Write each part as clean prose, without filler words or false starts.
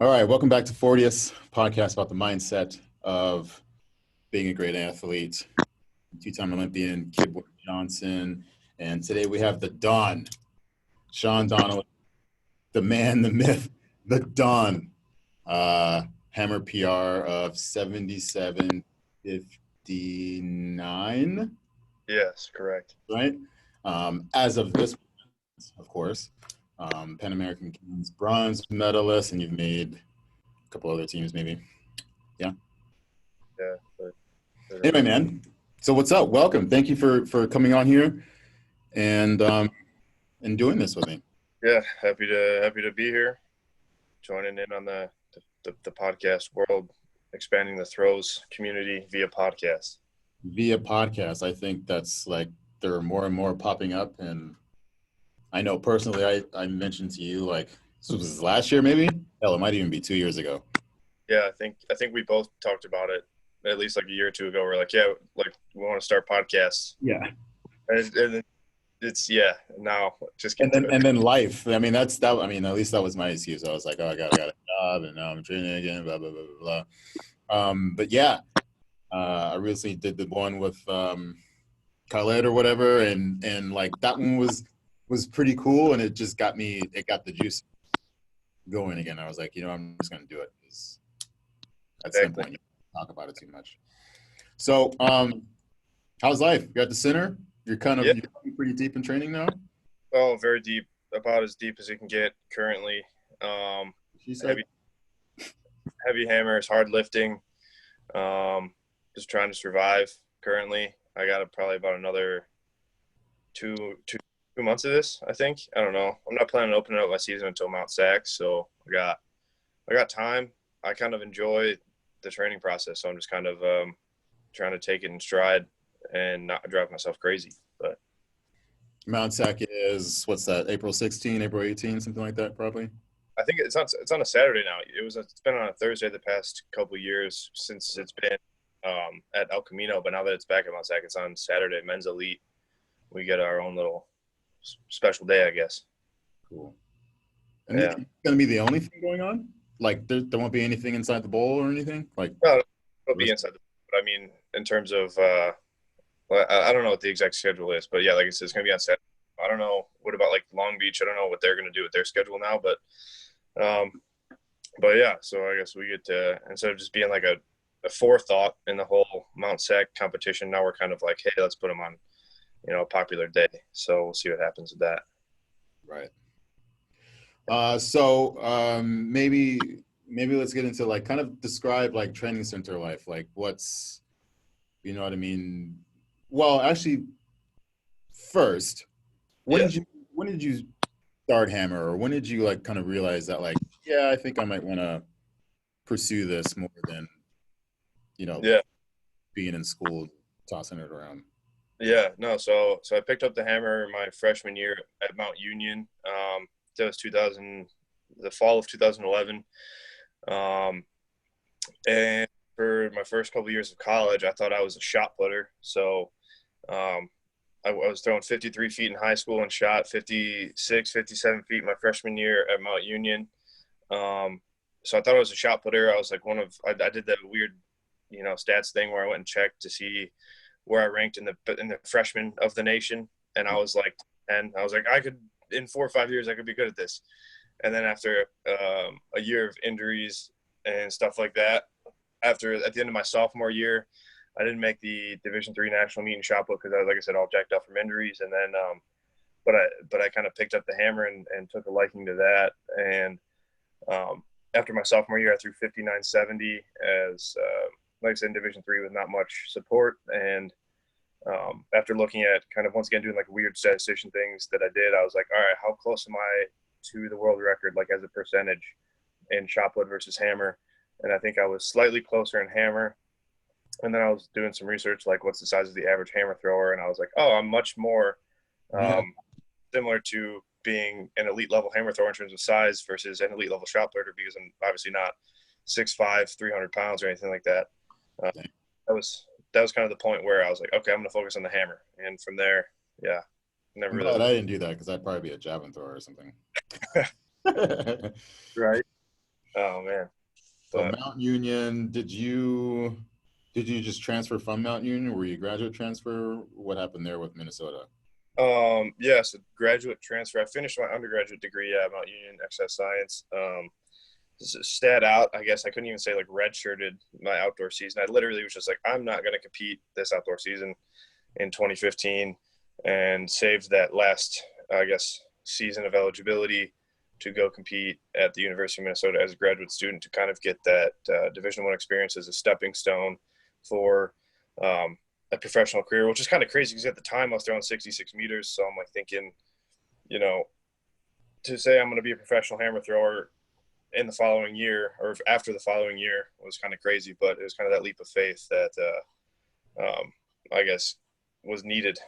All right, welcome back to FORTIUS, podcast about the mindset of being a great athlete. Two-time Olympian, Kid Johnson, and today we have the Don, Sean Donnelly, the man, the myth, the Don. Hammer PR of 77:59, Yes, correct. right? As of this, of course, Pan American Games bronze medalist, and you've made a couple other teams, maybe. Yeah. Yeah. Anyway, man. So what's up? Welcome. Thank you for coming on here and doing this with me. Yeah, happy to be here, joining in on the podcast world, expanding the throws community via podcast. Via podcast, I think that's like there are more and more popping up, and I know personally, I mentioned to you like this was last year, maybe. Hell, it might even be 2 years ago. Yeah, I think we both talked about it at least like a year or two ago. We're like, yeah, like we want to start podcasts. Yeah. And it's now just and then life. I mean, at least that was my excuse. I was like, oh, I got a job, and now I'm training again, blah blah blah blah blah. But yeah, I recently did the one with Khaled or whatever, and like that one was pretty cool, and it got the juice going again. I was like, I'm just gonna do it because at some point you talk about it too much. So, how's life? You're at the center. You're you're pretty deep in training now. Oh, very deep, about as deep as you can get currently. Heavy hammers, hard lifting. Just trying to survive currently. I got probably about another two months of this, I think. I don't know. I'm not planning on opening up my season until Mount Sac, so I got time. I kind of enjoy the training process, so I'm just kind of trying to take it in stride and not drive myself crazy. But Mount Sac is, what's that, April 16, April 18, something like that, probably? I think it's on a Saturday now. It's been on a Thursday the past couple of years since it's been at El Camino, but now that it's back at Mount Sac, it's on Saturday, men's elite. We get our own little special day, I guess. Cool. And it's going to be the only thing going on? Like, there won't be anything inside the bowl or anything? Like, no, it'll be inside the bowl. But I mean, in terms of, I don't know what the exact schedule is, but yeah, like I said, it's going to be on Saturday. I don't know. What about like Long Beach? I don't know what they're going to do with their schedule now, but yeah, so I guess we get to, instead of just being like a forethought in the whole Mount Sac competition, now we're kind of like, hey, let's put them on, a popular day. So we'll see what happens with that. Right. So maybe let's get into like kind of describe like training center life. Like what's, you know what I mean? Well, actually, first, when did you start Hammer, or when did you like kind of realize that like, yeah, I think I might want to pursue this more than, being in school, tossing it around? Yeah, no. So I picked up the hammer my freshman year at Mount Union. That was the fall of 2011. And for my first couple of years of college, I thought I was a shot putter. So I was throwing 53 feet in high school and shot 56, 57 feet my freshman year at Mount Union. So I thought I was a shot putter. I was like I did that weird, stats thing where I went and checked to see where I ranked in the freshmen of the nation. And I was like, I was like, in 4 or 5 years, I could be good at this. And then after a year of injuries and stuff like that, at the end of my sophomore year, I didn't make the Division III national meet in shot put because I was, like I said, all jacked up from injuries. And then, but I kind of picked up the hammer and took a liking to that. And after my sophomore year, I threw 59.70 as, like I said, in Division III with not much support. And after looking at kind of once again doing like weird statistician things that I did, I was like, all right, how close am I to the world record, like as a percentage in shot put versus hammer? And I think I was slightly closer in hammer. And then I was doing some research, like what's the size of the average hammer thrower? And I was like, oh, I'm much more similar to being an elite level hammer thrower in terms of size versus an elite level shot putter, because I'm obviously not 6'5", 300 pounds or anything like that. That was kind of the point where I was like, okay, I'm going to focus on the hammer. And from there, yeah. I'm glad I didn't do that because I'd probably be a javelin thrower or something. Right. Oh man. So But Mount Union, did you just transfer from Mount Union? Were you a graduate transfer? What happened there with Minnesota? yeah, so graduate transfer. I finished my undergraduate degree at Mount Union Exercise Science. Stat out, I guess I couldn't even say like redshirted my outdoor season. I literally was just like, I'm not going to compete this outdoor season in 2015, and saved that last, I guess, season of eligibility to go compete at the University of Minnesota as a graduate student to kind of get that Division I experience as a stepping stone for a professional career, which is kind of crazy because at the time I was throwing 66 meters. So I'm like thinking, you know, to say I'm going to be a professional hammer thrower in the following year or after the following year was kind of crazy, but it was kind of that leap of faith that I guess was needed,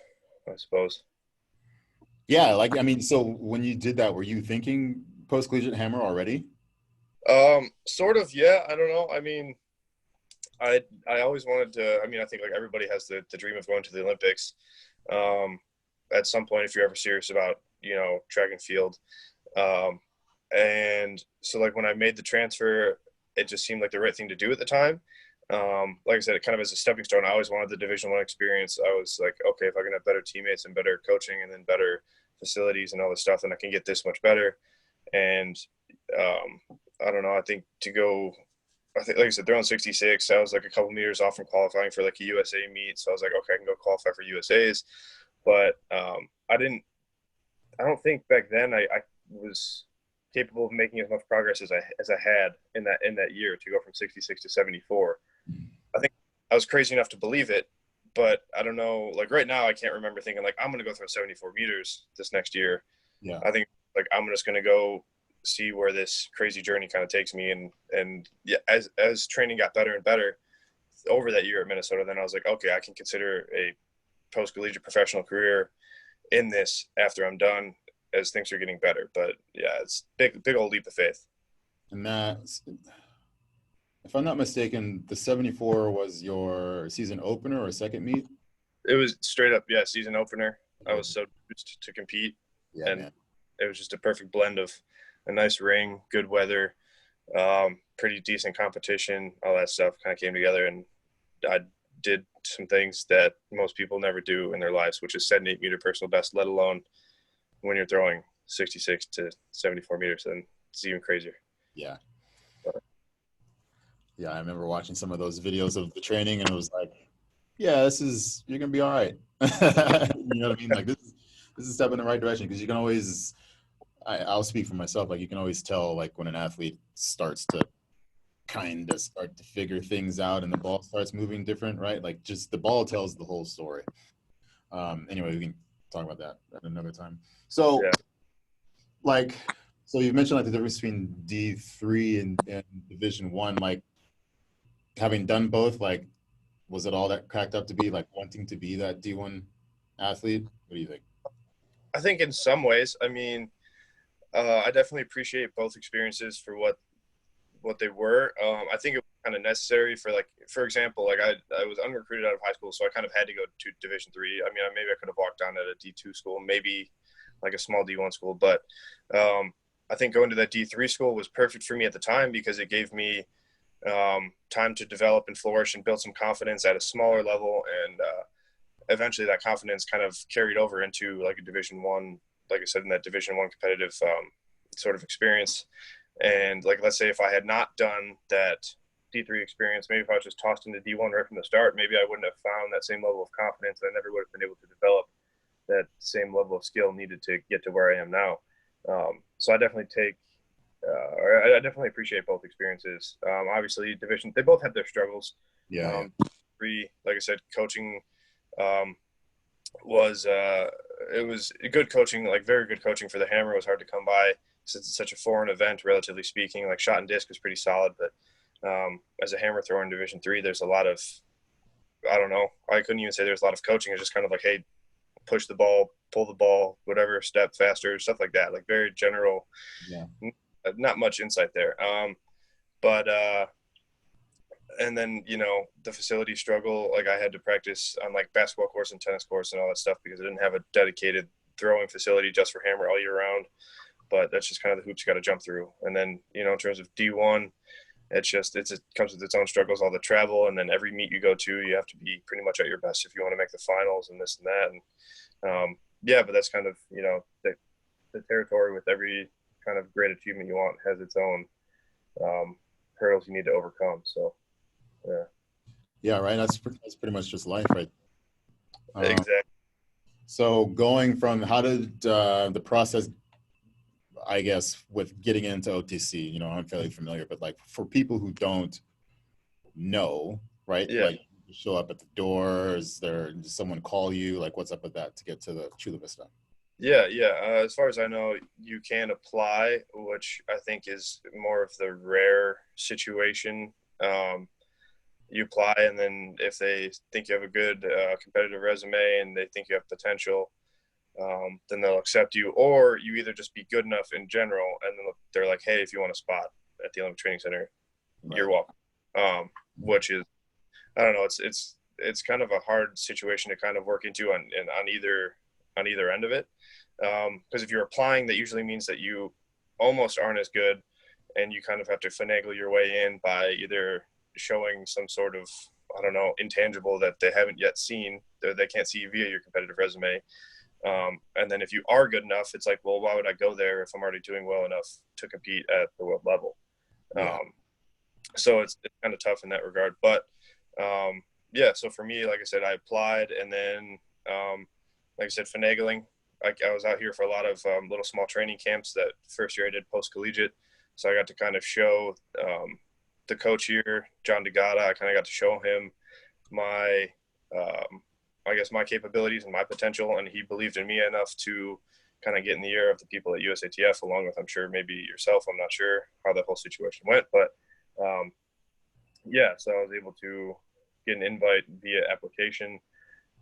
I suppose. Yeah, like I mean, so when you did that, were you thinking postcollegiate hammer already? Sort of, yeah. I don't know. I mean, I always wanted to. I mean, I think like everybody has the dream of going to the Olympics. Um, at some point, if you're ever serious about track and field, um, and so like when I made the transfer, it just seemed like the right thing to do at the time. Like I said, it kind of as a stepping stone. I always wanted the Division I experience. I was like, okay, if I can have better teammates and better coaching, and then better facilities and all this stuff, then I can get this much better. And I don't know. I think to go, I think like I said, throwing 66. I was like a couple meters off from qualifying for like a USA meet, so I was like, okay, I can go qualify for USA's. But I didn't. I don't think back then I was capable of making as much progress as I had in that year to go from 66 to 74. I think I was crazy enough to believe it, but I don't know. Like right now, I can't remember thinking like I'm going to go throw 74 meters this next year. Yeah. I think like I'm just going to go see where this crazy journey kind of takes me, and yeah, as training got better and better over that year at Minnesota, then I was like, okay, I can consider a post collegiate professional career in this after I'm done as things are getting better. But yeah, it's big old leap of faith. And that, if I'm not mistaken, the 74 was your season opener or second meet? It was straight up, yeah, season opener. I Okay. was so used to compete, Yeah, and man. it was just a perfect blend of a nice ring, good weather, pretty decent competition, all that stuff kind of came together, and I did some things that most people never do in their lives, which is set an 8-meter personal best, let alone when you're throwing 66 to 74 meters, and it's even crazier. Yeah. Yeah, I remember watching some of those videos of the training and it was like, yeah, you're gonna be all right. You know what I mean? Like this is a step in the right direction because you can always I'll speak for myself, like you can always tell like when an athlete starts to kind of start to figure things out and the ball starts moving different, right? Like just the ball tells the whole story. Anyway, we can talk about that at another time. So Yeah. like so you mentioned like the difference between D3 and Division One, like having done both, like was it all that cracked up to be like wanting to be that D1 athlete? What do you think? I think in some ways, I mean, I definitely appreciate both experiences for what they were. I think it was kind of necessary for like, for example, like I was unrecruited out of high school, so I kind of had to go to Division III. I mean, maybe I could have walked down at a D2 school, maybe like a small D1 school, but I think going to that D3 school was perfect for me at the time because it gave me time to develop and flourish and build some confidence at a smaller level, and eventually that confidence kind of carried over into like a Division I, like I said, in that Division I competitive sort of experience. And like, let's say if I had not done that D3 experience, maybe if I was just tossed into D1 right from the start, maybe I wouldn't have found that same level of confidence. I never would have been able to develop that same level of skill needed to get to where I am now. So I definitely I definitely appreciate both experiences. Obviously, division, they both had their struggles. Yeah, yeah. Like I said, coaching um, was it was good coaching, like very good coaching for the hammer was hard to come by since it's such a foreign event, relatively speaking. Like shot and disc was pretty solid, but as a hammer thrower in Division III, there's a lot of, I don't know, I couldn't even say there's a lot of coaching. It's just kind of like, hey, push the ball, pull the ball, whatever, step faster, stuff like that. Like very general, Yeah. not much insight there. But and then the facility struggle. Like I had to practice on like basketball course and tennis course and all that stuff because I didn't have a dedicated throwing facility just for hammer all year round. but that's just kind of the hoops you got to jump through. And then, you know, in terms of D1, it comes with its own struggles, all the travel, and then every meet you go to, you have to be pretty much at your best if you want to make the finals and this and that. And yeah, but that's kind of, you know, the territory with every kind of great achievement you want has its own hurdles you need to overcome. So, yeah. Yeah, right. That's pretty much just life, right? Exactly. So going from, how did the process, I guess, with getting into OTC, you know, I'm fairly familiar, but like for people who don't know, right? Yeah. Like you show up at the door, does someone call you? Like what's up with that to get to the Chula Vista? Yeah. As far as I know, you can apply, which I think is more of the rare situation. You apply, and then if they think you have a good competitive resume and they think you have potential, then they'll accept you. Or you either just be good enough in general, and then they're like, hey, if you want a spot at the Olympic Training Center, you're welcome. Which is, I don't know, it's kind of a hard situation to kind of work into on either end of it. Because if you're applying, that usually means that you almost aren't as good, and you kind of have to finagle your way in by either showing some sort of, I don't know, intangible that they haven't yet seen, that they can't see via your competitive resume. And then if you are good enough, it's like, well, why would I go there if I'm already doing well enough to compete at the world level? Yeah. So it's kind of tough in that regard. But yeah, so for me, like I said, I applied, and then like I said, finagling. I was out here for a lot of little small training camps. That first year I did Postcollegiate, so I got to kind of show the coach here, John DeGata, I kind of got to show him my, I guess, my capabilities and my potential, and he believed in me enough to kind of get in the ear of the people at USATF, along with, I'm sure, maybe yourself. I'm not sure how that whole situation went, but yeah, so I was able to get an invite via application,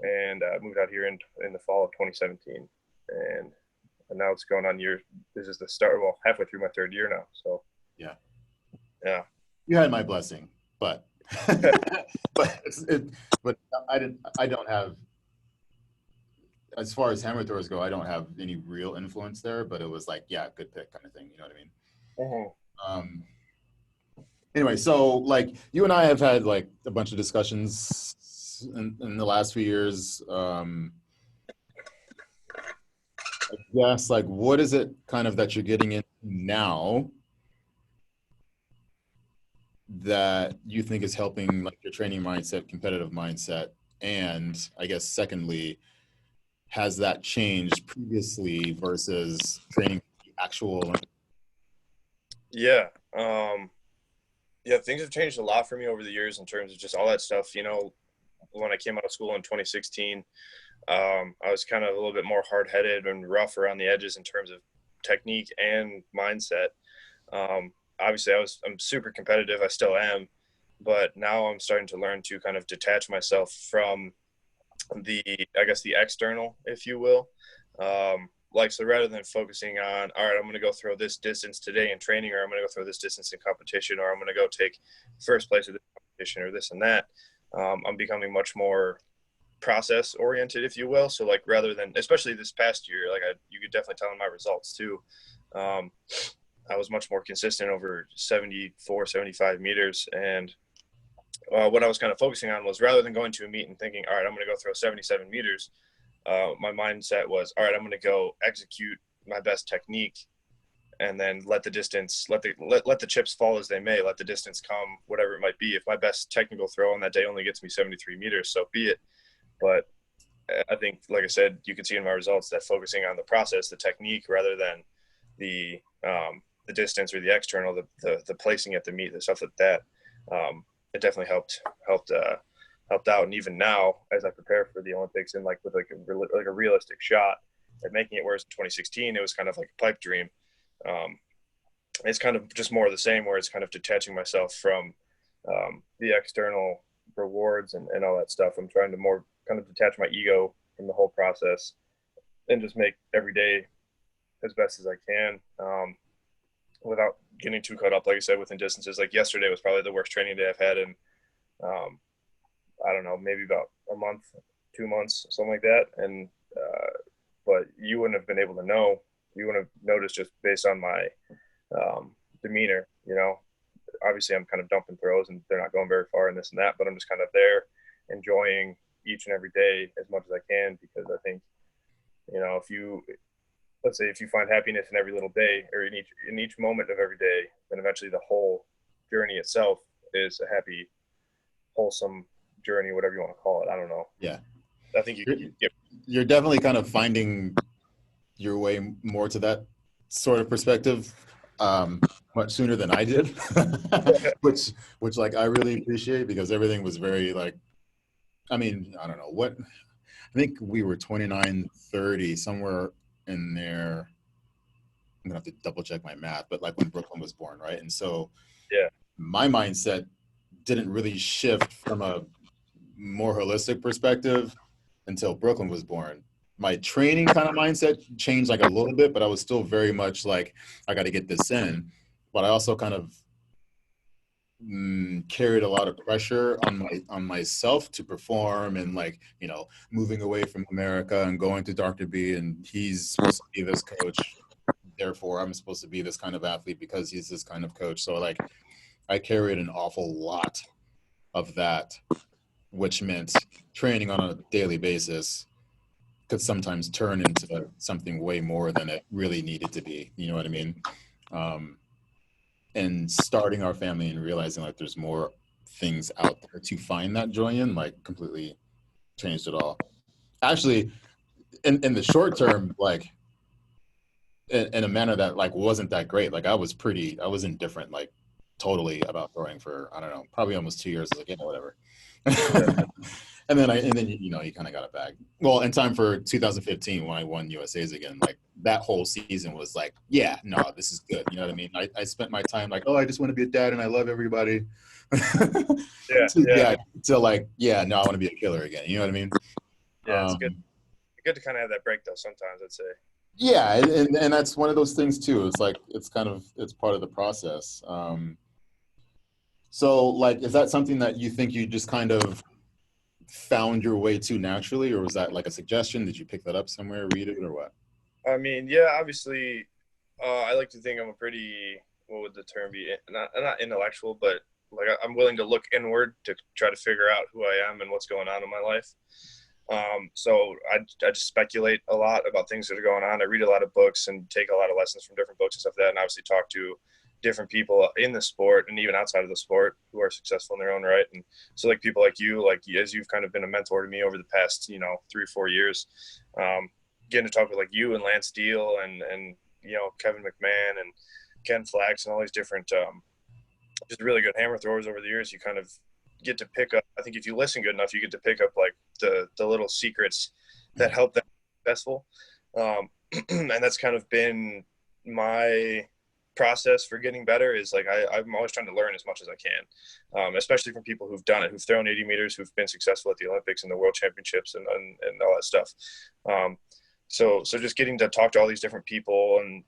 and moved out here in the fall of 2017, and now it's going on this is the start, well, halfway through my third year now. So yeah. You had my blessing, but but I don't have, as far as hammer throwers go, I don't have any real influence there, but it was like, yeah, good pick kind of thing. You know what I mean? Mm-hmm. Anyway, so like you and I have had like a bunch of discussions in the last few years. I guess, like, what is it kind of that you're getting into now that you think is helping like your training mindset, competitive mindset? And I guess secondly, has that changed previously versus training the actual? Yeah. Yeah, things have changed a lot for me over the years in terms of just all that stuff. You know, when I came out of school in 2016, I was kind of a little bit more hard-headed and rough around the edges in terms of technique and mindset. Obviously, I'm super competitive. I still am, but now I'm starting to learn to kind of detach myself from I guess the external, if you will. Like, so rather than focusing on, all right, I'm going to go throw this distance today in training, or I'm going to go throw this distance in competition, or I'm going to go take first place at this competition, or this and that, I'm becoming much more process oriented, if you will. So like, rather than, especially this past year, like you could definitely tell in my results too. I was much more consistent over 74, 75 meters. And what I was kind of focusing on was, rather than going to a meet and thinking, all right, I'm going to go throw 77 meters. My mindset was, all right, I'm going to go execute my best technique, and then let the distance, let the chips fall as they may, let the distance come, whatever it might be. If my best technical throw on that day only gets me 73 meters, so be it. But I think, like I said, you can see in my results that focusing on the process, the technique, rather than the distance or the external, the placing at the meet, the stuff like that, it definitely helped out. And even now, as I prepare for the Olympics, and like with like a realistic shot at making it, whereas in 2016 it was kind of like a pipe dream. It's kind of just more of the same, where it's kind of detaching myself from the external rewards and all that stuff. I'm trying to more kind of detach my ego from the whole process and just make every day as best as I can, without getting too caught up, like I said, within distances. Like yesterday was probably the worst training day I've had in, I don't know, maybe about a month, 2 months, something like that. And, but you wouldn't have been able to know, you want to notice just based on my demeanor. Obviously I'm kind of dumping throws and they're not going very far and this and that, but I'm just kind of there enjoying each and every day as much as I can, because I think, if you, let's say if you find happiness in every little day or in each moment of every day, then eventually the whole journey itself is a happy, wholesome journey, whatever you want to call it. I don't know. Yeah. I think You're definitely kind of finding your way more to that sort of perspective much sooner than I did, which like I really appreciate, because everything was very like, I mean, I don't know what, I think we were 29, 30, somewhere in there. I'm gonna have to double check my math, but like when Brooklyn was born, right? And so yeah, my mindset didn't really shift from a more holistic perspective until Brooklyn was born. My training kind of mindset changed like a little bit, but I was still very much like, I got to get this in. But I also kind of carried a lot of pressure on myself to perform, and like, moving away from America and going to Dr. B, and he's supposed to be this coach. Therefore, I'm supposed to be this kind of athlete because he's this kind of coach. So like, I carried an awful lot of that, which meant training on a daily basis could sometimes turn into something way more than it really needed to be. You know what I mean? And starting our family and realizing like there's more things out there to find that joy in, like, completely changed it all. Actually, in the short term, like in a manner that like wasn't that great. Like I was indifferent, like totally, about throwing for, I don't know, probably almost 2 years. Like, whatever. and then you kind of got it back. Well, in time for 2015 when I won USA's again, like that whole season was like, yeah, no, this is good. You know what I mean? I spent my time like, oh, I just want to be a dad and I love everybody. To like, yeah, no, I want to be a killer again. You know what I mean? Yeah, it's good. It's good to kind of have that break though. Sometimes I'd say. Yeah, and that's one of those things too. It's like it's part of the process. So like, is that something that you think you just kind of found your way to naturally, or was that like a suggestion? Did you pick that up somewhere, read it, or what? I mean, yeah, obviously, I like to think I'm a pretty, what would the term be? Not intellectual, but like I'm willing to look inward to try to figure out who I am and what's going on in my life. So I just speculate a lot about things that are going on. I read a lot of books and take a lot of lessons from different books and stuff like that, and obviously talk to different people in the sport and even outside of the sport who are successful in their own right. And so like people like you, like as you've kind of been a mentor to me over the past, 3 or 4 years, getting to talk with like you and Lance Steele and Kevin McMahon and Ken Flax and all these different just really good hammer throwers over the years, you kind of get to pick up, I think if you listen good enough, you get to pick up like the little secrets that help them be successful. And that's kind of been my process for getting better, is like I'm always trying to learn as much as I can, especially from people who've done it, who've thrown 80 meters, who've been successful at the Olympics and the World Championships and all that stuff. So just getting to talk to all these different people and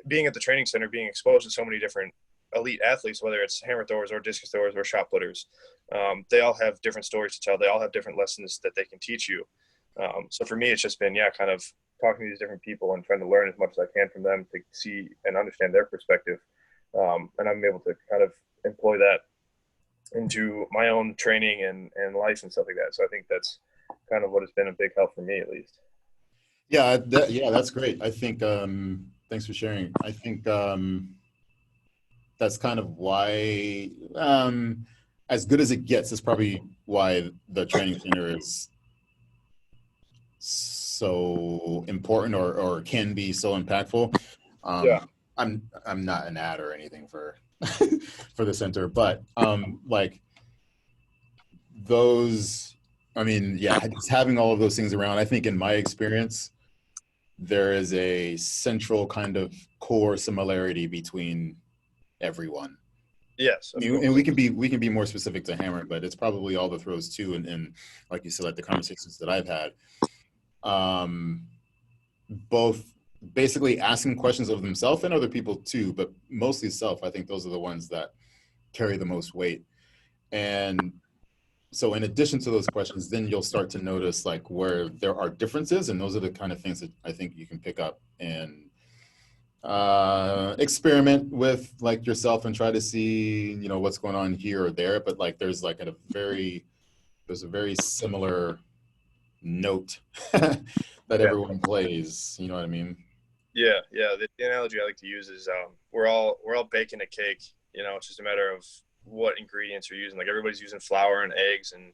being at the training center, being exposed to so many different elite athletes, whether it's hammer throwers or discus throwers or shot putters, they all have different stories to tell. They all have different lessons that they can teach you. So for me, it's just been, kind of talking to these different people and trying to learn as much as I can from them to see and understand their perspective. And I'm able to kind of employ that into my own training and life and stuff like that. So I think that's kind of what has been a big help for me, at least. Yeah, that's great. I think, thanks for sharing. I think that's kind of why, as good as it gets, is probably why the training center is so important, or can be so impactful. I'm not an ad or anything for for the center, but like those, I mean, just having all of those things around, I think in my experience, there is a central kind of core similarity between everyone. Yes. And we can be more specific to hammer, but it's probably all the throws too. And like you said, like the conversations that I've had, both basically asking questions of themselves and other people too, but mostly self. I think those are the ones that carry the most weight. And so in addition to those questions, then you'll start to notice like where there are differences, and those are the kind of things that I think you can pick up and experiment with like yourself and try to see, what's going on here or there. But like, there's a very similar note that Yeah. everyone plays. You know what I mean? Yeah, yeah. The analogy I like to use is we're all baking a cake. It's just a matter of what ingredients you're using. Like everybody's using flour and eggs and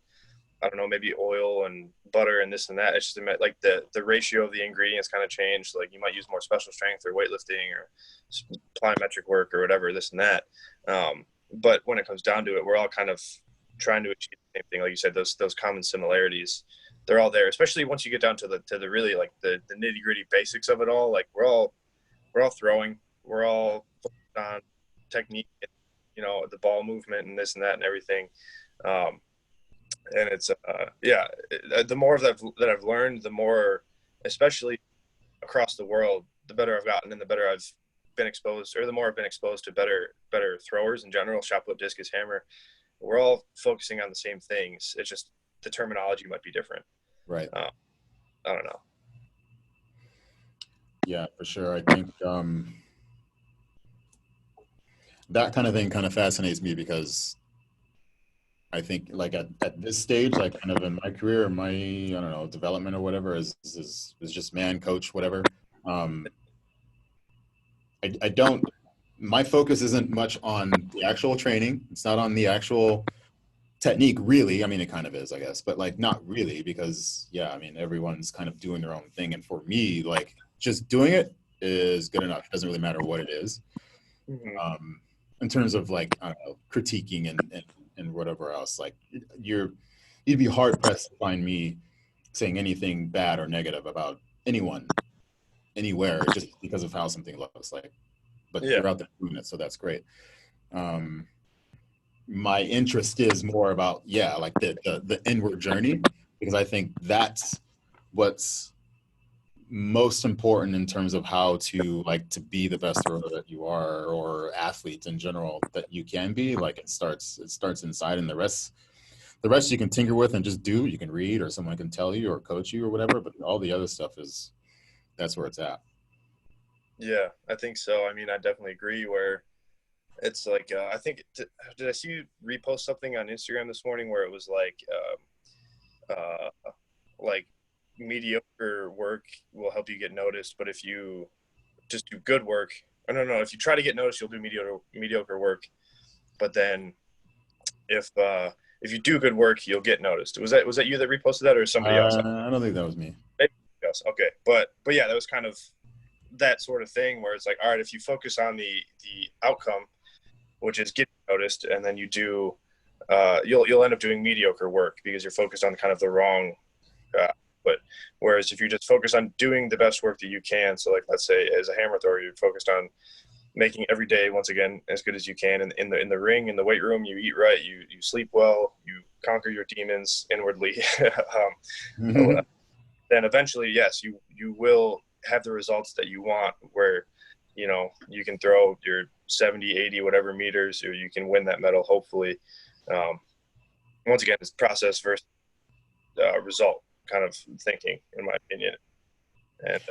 I don't know, maybe oil and butter and this and that. It's just like the ratio of the ingredients kind of changed. Like you might use more special strength or weightlifting or plyometric work or whatever, this and that. But when it comes down to it, we're all kind of trying to achieve the same thing. Like you said, those common similarities, they're all there. Especially once you get down to the really like the nitty gritty basics of it all. Like we're all throwing, we're all focused on technique, the ball movement and this and that and everything. Um, and it's the more of that I've learned, the more, especially across the world, the better I've gotten and the better I've been exposed, or the more I've been exposed to better throwers in general, shot put, discus, hammer. We're all focusing on the same things. It's just the terminology might be different. Right. I don't know. Yeah, for sure. I think that kind of thing kind of fascinates me because I think like at this stage, like kind of in my career, my I don't know development or whatever is just man, coach, whatever. Um, I don't. My focus isn't much on the actual training. It's not on the actual technique, really. I mean, it kind of is, I guess, but like not really because yeah, I mean, everyone's kind of doing their own thing, and for me, like just doing it is good enough. It doesn't really matter what it is. Mm-hmm. In terms of like I don't know critiquing and whatever else like you'd be hard pressed to find me saying anything bad or negative about anyone anywhere just because of how something looks like, but Yeah, you're out there doing it, so that's great. um my interest is more about yeah like the inward journey because I think that's what's most important in terms of how to like to be the best thrower that you are or athlete in general that you can be. Like it starts inside, and the rest you can tinker with and just do. You can read or someone can tell you or coach you or whatever, but all the other stuff is that's where it's at. yeah, I think so. I mean, I definitely agree. Where it's like I think did I see you repost something on Instagram this morning where it was like mediocre work will help you get noticed, but if you just do good work, or no, if you try to get noticed, you'll do mediocre work. But then if you do good work, you'll get noticed. Was that you that reposted that, or somebody else? I don't think that was me. Maybe else. Okay, but yeah, that was kind of that sort of thing where it's like, all right, if you focus on the outcome, which is getting noticed, and then you do, you'll end up doing mediocre work because you're focused on kind of the wrong. But whereas if you just focus on doing the best work that you can, so like let's say as a hammer thrower, you're focused on making every day once again as good as you can in the ring, in the weight room, you eat right, you sleep well, you conquer your demons inwardly. Then eventually, yes, you will have the results that you want, where you can throw your 70, 80, whatever meters, or you can win that medal, hopefully. um, Once again, it's process versus result kind of thinking, in my opinion. And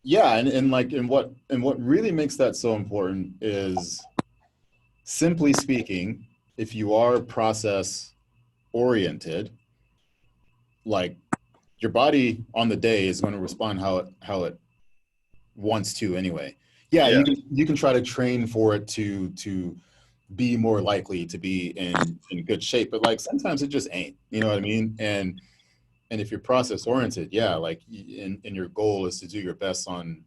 Yeah, and like and what really makes that so important is simply speaking, if you are process oriented, like your body on the day is going to respond how it wants to anyway. Yeah, yeah, you can try to train for it to be more likely to be in good shape, but like sometimes it just ain't. You know what I mean? And if you're process oriented, yeah, like and your goal is to do your best on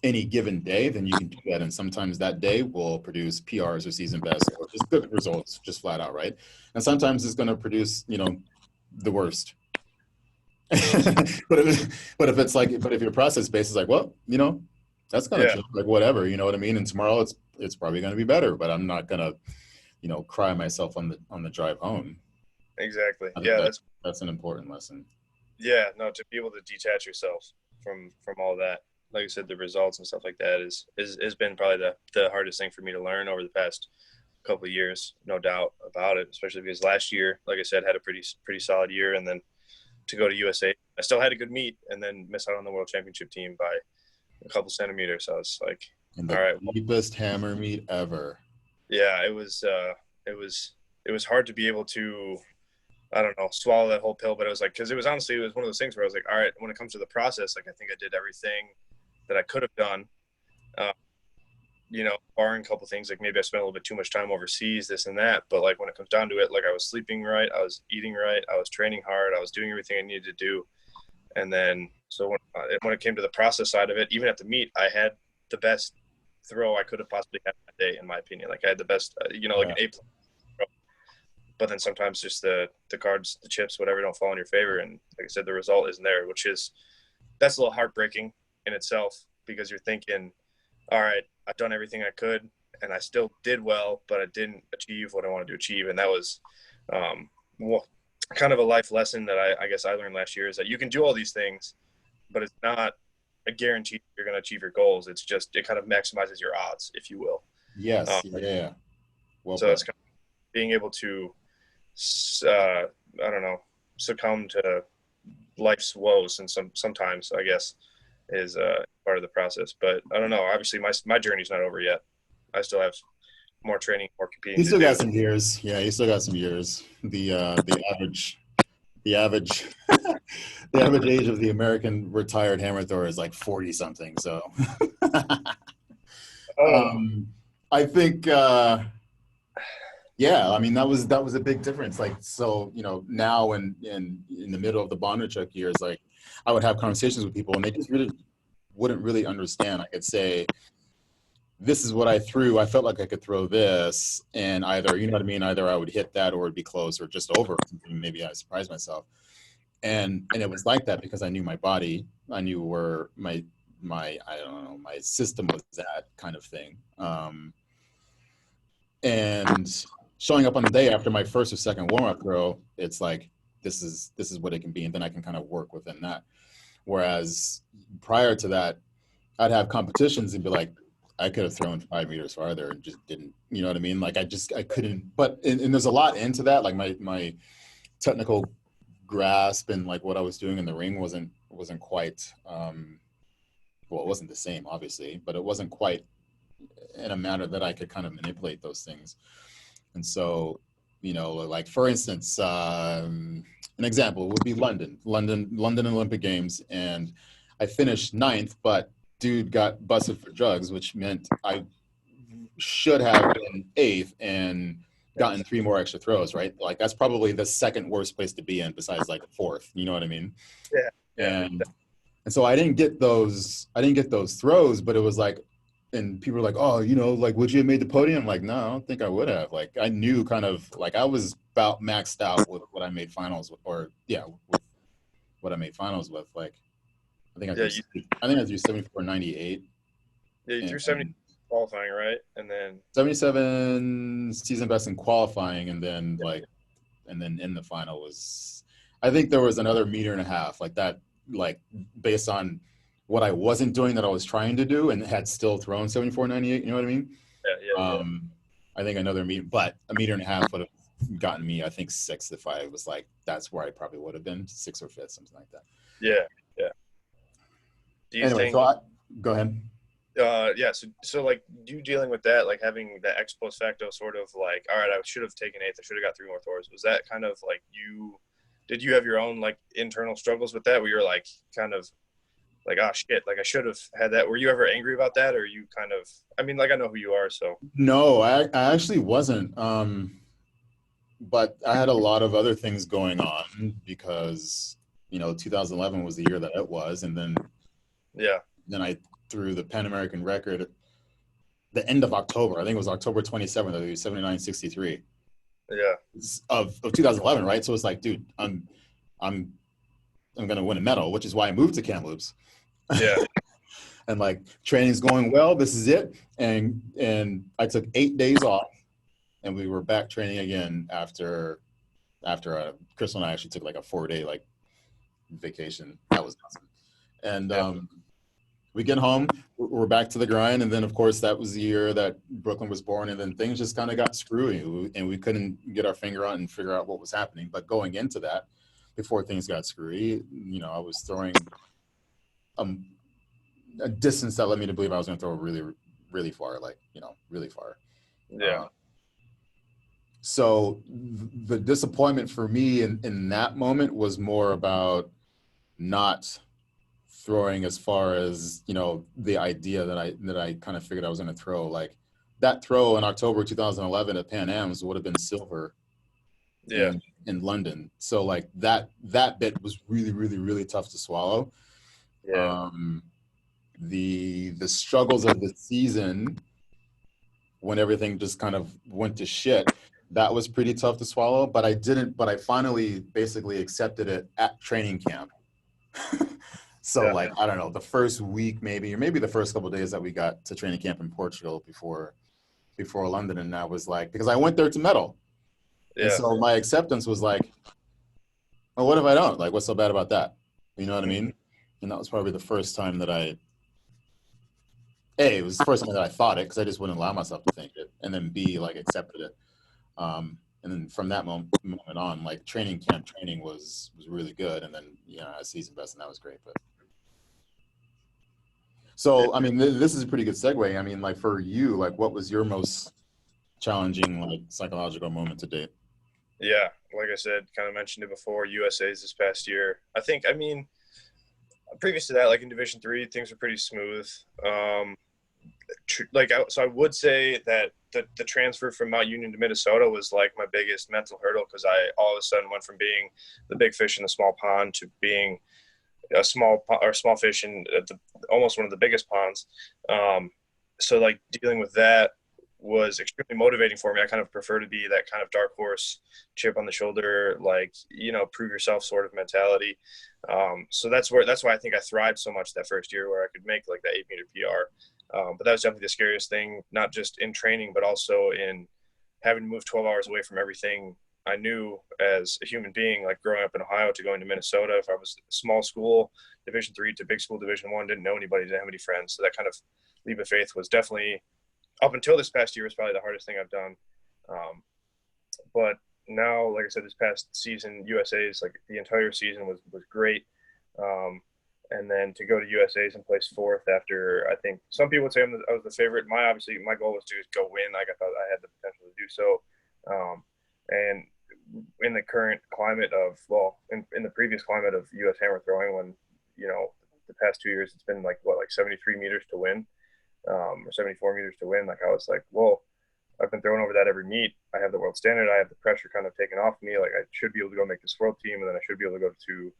any given day, then you can do that. And sometimes that day will produce PRs or season best or just good results, just flat out, right? And sometimes it's going to produce, the worst. But if your process base is like, well, that's gonna yeah, change, like whatever, you know what I mean? And tomorrow it's probably gonna be better, but I'm not gonna, cry myself on the drive home. exactly. I think Yeah, that's an important lesson. yeah, no, to be able to detach yourself from all that, like I said, the results and stuff like that is has been probably the hardest thing for me to learn over the past couple of years, no doubt about it. Especially because last year, like I said, had a pretty solid year, and then to go to USA, I still had a good meet, and then miss out on the world championship team by a couple centimeters. I was like, And all the right, well, deepest hammer meet ever. yeah, it was, it was hard to be able to, I don't know, swallow that whole pill. But it was like, because it was honestly, it was one of those things where I was like, all right, when it comes to the process, like I think I did everything that I could have done. Uh, you know, barring a couple things, like maybe I spent a little bit too much time overseas, this and that. But like when it comes down to it, like I was sleeping right, I was eating right, I was training hard, I was doing everything I needed to do. And then, so when it came to the process side of it, even at the meet, I had the best throw I could have possibly had that day, in my opinion. Like I had the best, like Yeah. an A plus throw. But then sometimes just the cards, the chips, whatever, don't fall in your favor. And like I said, the result isn't there, which is, that's a little heartbreaking in itself, because you're thinking, all right, I've done everything I could and I still did well, but I didn't achieve what I wanted to achieve. And that was um, kind of a life lesson that I guess I learned last year, is that you can do all these things, but it's not a guarantee you're going to achieve your goals. It's just, it kind of maximizes your odds, if you will. Yes. Yeah. Well So put. it's kind of being able to, I don't know, succumb to life's woes. And sometimes, I guess, is part of the process. But I don't know. Obviously, my journey's not over yet. I still have more training, more competing You to still do. got some years. Yeah, you still got some years. The average the average age of the American retired hammer thrower is like 40 something. So Oh, um, I think yeah, I mean that was a big difference. Like so, now in the middle of the Bondarchuk years, like I would have conversations with people and they just really wouldn't really understand. I could say, this is what I threw. I felt like I could throw this, and either, you know what I mean, either I would hit that or it'd be close or just over. Maybe I surprised myself, and it was like that because I knew my body. I knew where my I don't know, my system was at, kind of thing. And showing up on the day after my first or second warm up throw, it's like this is what it can be, and then I can kind of work within that. Whereas prior to that, I'd have competitions and be like, I could have thrown 5 meters farther and just didn't, you know what I mean? Like I couldn't, but, and there's a lot into that. Like my technical grasp and like what I was doing in the ring wasn't quite, well, it wasn't the same obviously, but it wasn't quite in a manner that I could kind of manipulate those things. And so, like for instance, an example would be London Olympic Games. And I finished ninth, but dude got busted for drugs, which meant I should have been eighth and gotten 3 more extra throws, right? Like that's probably the second worst place to be in besides like fourth, you know what I mean? yeah, yeah, And so I didn't get those throws, but it was like, and people were like, oh, like, would you have made the podium? I'm like, no, I don't think I would have. Like, I knew kind of like I was about maxed out with what I made finals with, or yeah, with what I made finals with. Like, I think I yeah. threw, I think I threw 74.98 You threw 70 and qualifying, right? And then 77 season best in qualifying, and then in the final was, I think there was another meter and a half like that, like based on what I wasn't doing that I was trying to do and had still thrown 74.98. You know what I mean? yeah. I think another meter, but a meter and a half would have gotten me, I think, sixth if I was like, that's where I probably would have been, sixth or fifth, something like that. Yeah, yeah. Do you Anyway, think? go ahead. Yeah. So like you dealing with that, like having the ex post facto sort of like, all right, I should have taken eighth. I should have got 3 more throws. Was that kind of like you? Did you have your own like internal struggles with that, where you're like kind of like, ah, shit, like I should have had that? Were you ever angry about that, or you kind of? I mean, like I know who you are, so No, I actually wasn't. But I had a lot of other things going on because 2011 was the year that it was, and then yeah, I threw the Pan American record at the end of October. I think it was October 27th. I was 79.63 yeah, of 2011, right? So it's like, dude, I'm gonna win a medal, which is why I moved to Kamloops. yeah, And like training's going well. This is it, and I took 8 days off, and we were back training again after Crystal and I actually took like a 4-day like vacation. That was awesome. And yeah, we get home, we're back to the grind, and then of course that was the year that Brooklyn was born, and then things just kind of got screwy, and we couldn't get our finger on and figure out what was happening. But going into that, before things got screwy, I was throwing a distance that led me to believe I was going to throw really, really far, like, really far. Yeah. So the disappointment for me in that moment was more about not throwing as far as, the idea that I kind of figured I was going to throw. Like that throw in October 2011 at Pan Am's would have been silver Yeah. in London. So like that bit was really, really, really tough to swallow. Yeah. The struggles of the season when everything just kind of went to shit, that was pretty tough to swallow. But I finally basically accepted it at training camp. So Yeah. like, I don't know, the first week maybe, or maybe the first couple of days that we got to training camp in Portugal before London, and I was like, because I went there to medal. And Yeah. so my acceptance was like, well, what if I don't? Like, what's so bad about that? You know what I mean? And that was probably the first time that it was the first time that I thought it, because I just wouldn't allow myself to think it. And then B, like accepted it. And then from that moment on, like training camp training was really good. And then, I seasoned best, and that was great. But so, I mean, this is a pretty good segue. I mean, like for you, like what was your most challenging, like psychological moment to date? Yeah. Like I said, kind of mentioned it before, USA's this past year. I mean, previous to that, like in Division III, things were pretty smooth. So I would say that the transfer from Mount Union to Minnesota was like my biggest mental hurdle, because I all of a sudden went from being the big fish in the small pond to being a small fish in almost one of the biggest ponds. So like dealing with that was extremely motivating for me. I kind of prefer to be that kind of dark horse, chip on the shoulder, like, prove yourself sort of mentality. So that's why I think I thrived so much that first year, where I could make like that 8-meter PR. But that was definitely the scariest thing, not just in training, but also in having to move 12 hours away from everything I knew as a human being, like growing up in Ohio to going to Minnesota. If I was small school, Division III to big school, Division I, didn't know anybody, didn't have any friends. So that kind of leap of faith was definitely, up until this past year, was probably the hardest thing I've done. But now, like I said, this past season, USA's, like the entire season was great. And then to go to USA's and place fourth after, I think some people would say I was the favorite. My goal was to go win. Like I thought I had the potential to do so. And in the current climate of, in the previous climate of U.S. hammer throwing, when, the past 2 years, it's been like 73 meters to win, or 74 meters to win. Like I was like, well, I've been throwing over that every meet. I have the world standard. I have the pressure kind of taken off me. Like I should be able to go make this world team, and then I should be able to go to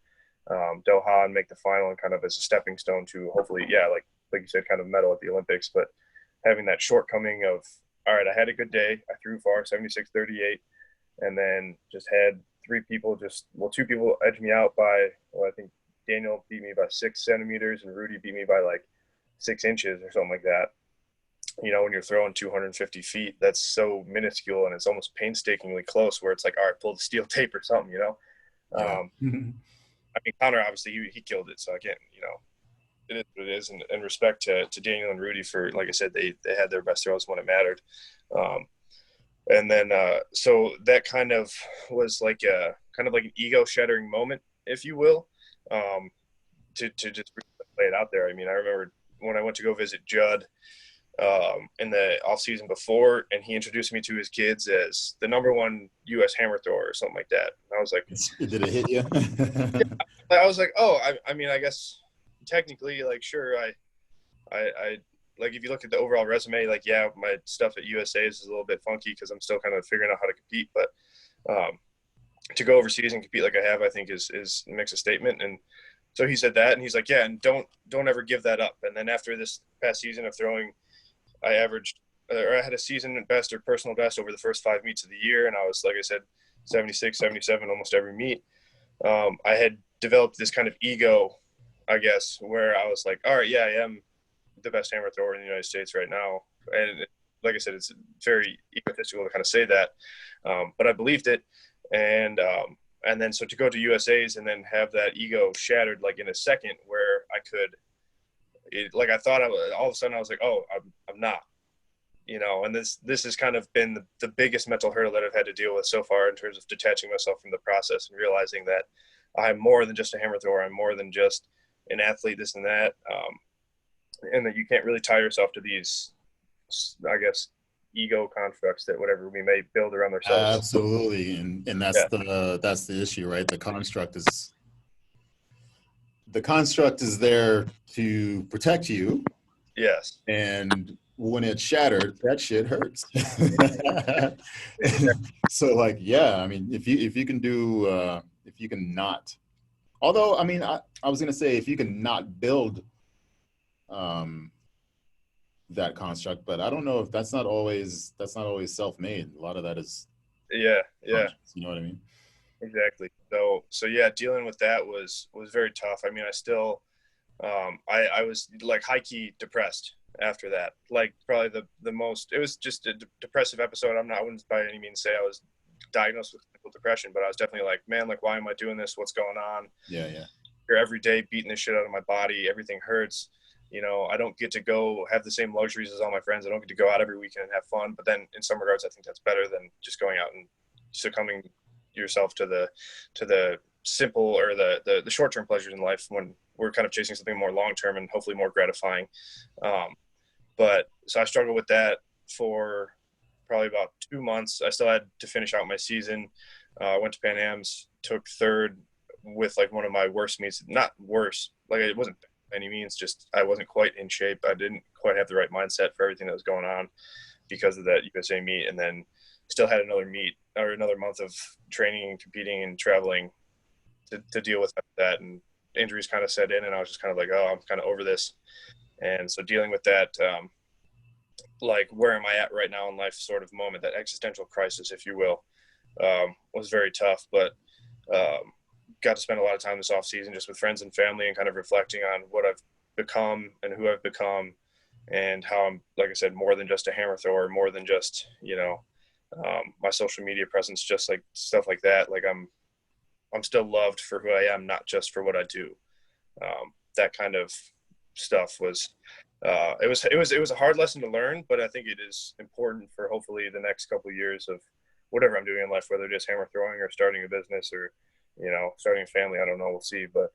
Doha and make the final, and kind of as a stepping stone to hopefully, like you said, kind of medal at the Olympics. But having that shortcoming of, all right, I had a good day. I threw far, 76-38, and then just had two people edge me out by, I think Daniel beat me by 6 centimeters and Rudy beat me by like 6 inches or something like that. When you're throwing 250 feet, that's so minuscule, and it's almost painstakingly close, where it's like, all right, pull the steel tape or something, Yeah. I mean, Connor, obviously he killed it. So again, it is what it is. And respect to Daniel and Rudy for, like I said, they had their best throws when it mattered. And then, so that kind of was like an ego shattering moment, if you will, to just play it out there. I mean, I remember when I went to go visit Judd in the off season before, and he introduced me to his kids as the #1 U.S. hammer thrower or something like that. And I was like, did it hit you? I was like, oh, I mean, I guess technically, like, sure, I like, if you look at the overall resume, like, yeah, my stuff at USA is a little bit funky because I'm still kind of figuring out how to compete. But to go overseas and compete like I have, I think is makes a statement. And so he said that, and he's like, yeah, and don't ever give that up. And then after this past season of throwing, I had a season best or personal best over the first 5 meets of the year, and I was, like I said, 76, 77 almost every meet. I had developed this kind of ego, I guess, where I was like, all right, yeah, I am the best hammer thrower in the United States right now. And like I said, it's very egotistical to kind of say that, but I believed it. And then so to go to USA's and then have that ego shattered, like in a second, where I could, like I thought all of a sudden I was like, oh, I'm not, and this has kind of been the biggest mental hurdle that I've had to deal with so far, in terms of detaching myself from the process and realizing that I'm more than just a hammer thrower. I'm more than just an athlete, this and that. and that you can't really tie yourself to these, I guess, ego constructs that whatever we may build around ourselves. Absolutely, and that's Yeah. the issue, right? The construct is there to protect you, Yes. and when it's shattered, that shit hurts. Exactly. So like, yeah, I mean, if you can do if you can not, although I mean, I was gonna say if you can not build um that construct, but I don't know if that's not always self-made. A lot of that is Yeah. Yeah. conscious, you know what I mean? Exactly. So yeah, dealing with that was very tough. I mean, I still, I was like high key depressed after that. Like probably the most. It was just a depressive episode. I wouldn't by any means say I was diagnosed with clinical depression, but I was definitely like, man, like why am I doing this? What's going on? Yeah, yeah. You're every day beating the shit out of my body. Everything hurts. You know, I don't get to go have the same luxuries as all my friends. I don't get to go out every weekend and have fun. But then in some regards, I think that's better than just going out and succumbing yourself to the simple or the short-term pleasures in life when we're kind of chasing something more long-term and hopefully more gratifying. But so I struggled with that for probably about 2 months. I still had to finish out my season. I went to Pan Am's, took third with like one of my worst meets. Not worse, like it wasn't by any means, just I wasn't quite in shape. I didn't quite have the right mindset for everything that was going on because of that USA meet, and then still had another meet or another month of training and competing and traveling to deal with that. And injuries kind of set in, and I was just kind of like, oh, I'm kind of over this. And so dealing with that, like where am I at right now in life sort of moment, that existential crisis, if you will, was very tough. But got to spend a lot of time this off season just with friends and family and kind of reflecting on what I've become and who I've become and how I'm, like I said, more than just a hammer thrower, more than just, my social media presence, just like stuff like that. Like I'm still loved for who I am, not just for what I do. That kind of stuff was, it was a hard lesson to learn, but I think it is important for hopefully the next couple of years of whatever I'm doing in life, whether just hammer throwing or starting a business or, starting a family. I don't know. We'll see. But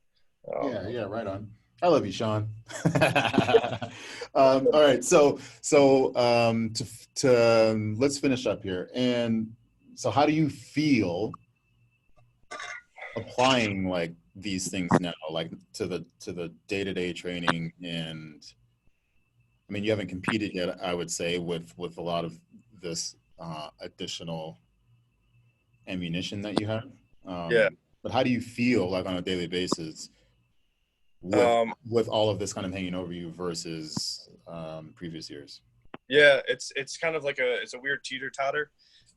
Yeah, yeah, right on. I love you, Sean. All right, so let's finish up here. And so, how do you feel applying like these things now, like to the day-to-day training? And I mean, you haven't competed yet, I would say, with a lot of this additional ammunition that you have. yeah. But how do you feel like on a daily basis with all of this kind of hanging over you versus previous years? Yeah, it's kind of like it's a weird teeter totter.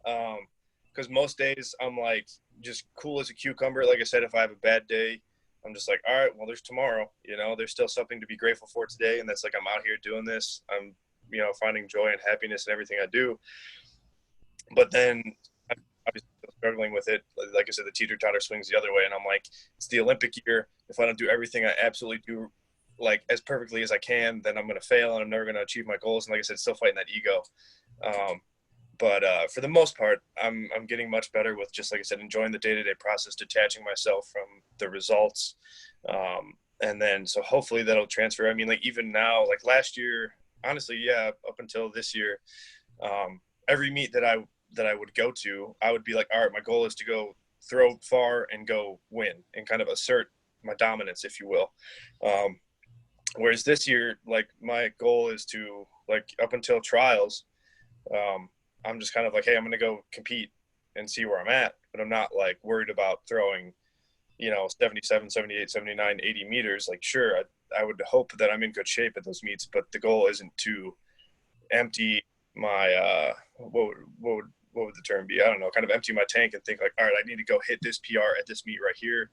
Because most days I'm like just cool as a cucumber. Like I said, if I have a bad day, I'm just like, all right, well, there's tomorrow. There's still something to be grateful for today, and that's like I'm out here doing this. I'm finding joy and happiness in everything I do. But then I'm obviously still struggling with it. Like I said, the teeter totter swings the other way, and I'm like, it's the Olympic year. If I don't do everything I absolutely do like as perfectly as I can, then I'm going to fail and I'm never going to achieve my goals. And like I said, still fighting that ego. But for the most part, I'm getting much better with just, like I said, enjoying the day-to-day process, detaching myself from the results. And then, so hopefully that'll transfer. I mean, like even now, like last year, honestly, yeah, up until this year, every meet that I would go to, I would be like, all right, my goal is to go throw far and go win and kind of assert my dominance, if you will. Whereas this year, like my goal is to, like, up until trials, I'm just kind of like, hey, I'm going to go compete and see where I'm at. But I'm not like worried about throwing, 77, 78, 79, 80 meters. Like, sure, I would hope that I'm in good shape at those meets, but the goal isn't to empty my, what would the term be? I don't know, kind of empty my tank and think like, all right, I need to go hit this PR at this meet right here.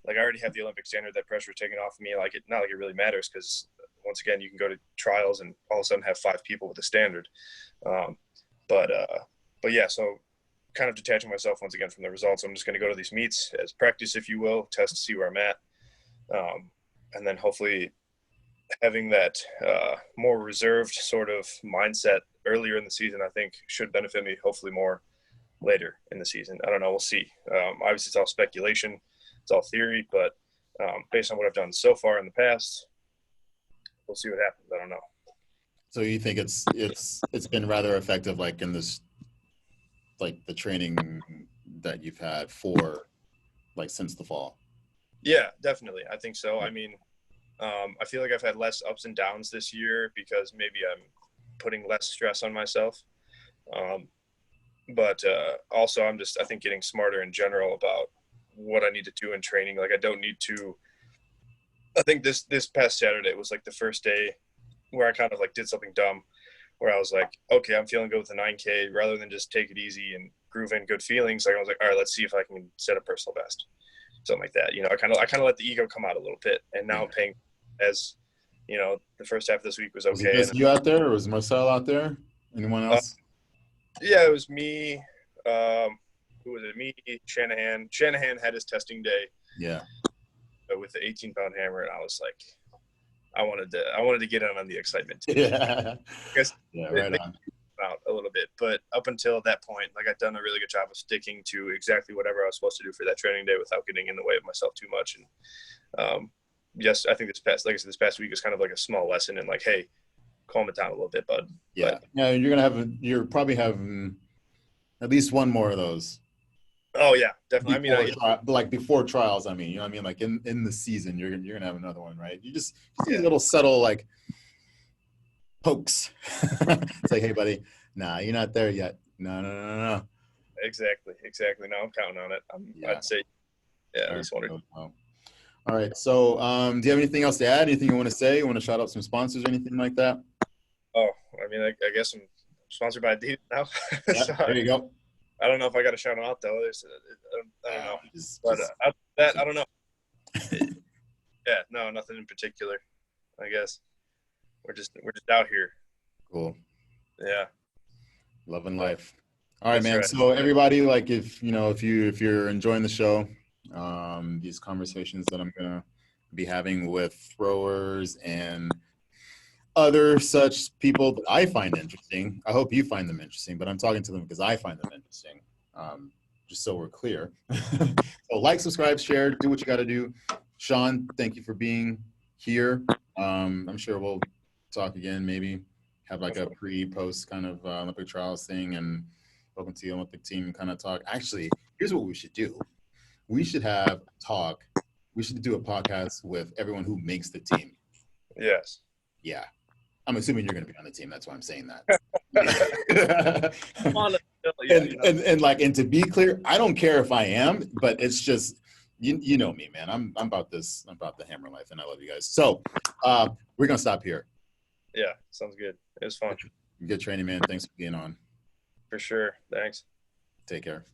Like I already have the Olympic standard, that pressure taken off of me. Like not like it really matters, because once again, you can go to trials and all of a sudden have 5 people with a standard. But yeah, so kind of detaching myself once again from the results. I'm just going to go to these meets as practice, if you will, test to see where I'm at. And then hopefully having that more reserved sort of mindset earlier in the season, I think should benefit me hopefully more later in the season. I don't know. We'll see. Obviously it's all speculation. It's all theory, but based on what I've done so far in the past, we'll see what happens. I don't know. So you think it's been rather effective, like in this, like the training that you've had for like since the fall? Yeah, definitely. I think so. I mean, I feel like I've had less ups and downs this year because maybe I'm putting less stress on myself. But also I'm just, I think, getting smarter in general about what I need to do in training. Like I don't need to, I think this past Saturday was like the first day where I kind of like did something dumb where I was like, okay, I'm feeling good with the 9K rather than just take it easy and groove in good feelings. Like I was like, all right, let's see if I can set a personal best, something like that. You know, I kind of let the ego come out a little bit, and now I'm paying as, you know, the first half of this week was okay. Was it just you out there, or was Marcel out there? Anyone else? Yeah, it was me. Who was it? Me, Shanahan. Shanahan had his testing day. Yeah. With the 18-pound hammer, and I was like, I wanted to get in on the excitement too. Yeah. Because Yeah, right on. out a little bit, but up until that point, like I've done a really good job of sticking to exactly whatever I was supposed to do for that training day without getting in the way of myself too much. And yes, I think this past week is kind of like a small lesson in like, hey, calm it down a little bit, bud. Yeah. Yeah, you're probably having at least one more of those. Oh yeah, definitely. Like before trials, I mean, you know what I mean? Like in the season, you're gonna have another one, right? You just these little subtle like pokes. It's like, hey buddy, nah, you're not there yet. No. Exactly. No, I'm counting on it. I'd say, yeah, at least one or two. All right. So do you have anything else to add? Anything you want to say? You want to shout out some sponsors or anything like that? Oh, I mean, I guess I'm sponsored by Adidas now. Yeah, so, there you go. I don't know if I got to shout them out though. I don't know. I don't know. Yeah, no, nothing in particular. I guess we're just out here. Cool. Yeah. Loving life. All right, man. Right. So everybody, like, if you're enjoying the show, these conversations that I'm gonna be having with throwers and other such people that I find interesting. I hope you find them interesting, but I'm talking to them because I find them interesting. Just so we're clear. So like, subscribe, share, do what you got to do. Sean, thank you for being here. I'm sure we'll talk again, maybe have like a pre-post kind of Olympic trials thing and welcome to the Olympic team kind of talk. Actually, here's what we should do. We should have a talk. We should do a podcast with everyone who makes the team. Yes. Yeah. I'm assuming you're going to be on the team. That's why I'm saying that. And to be clear, I don't care if I am, but it's just, you know me, man. I'm about this. I'm about the hammer life, and I love you guys. So we're going to stop here. Yeah, sounds good. It was fun. Good training, man. Thanks for being on. For sure. Thanks. Take care.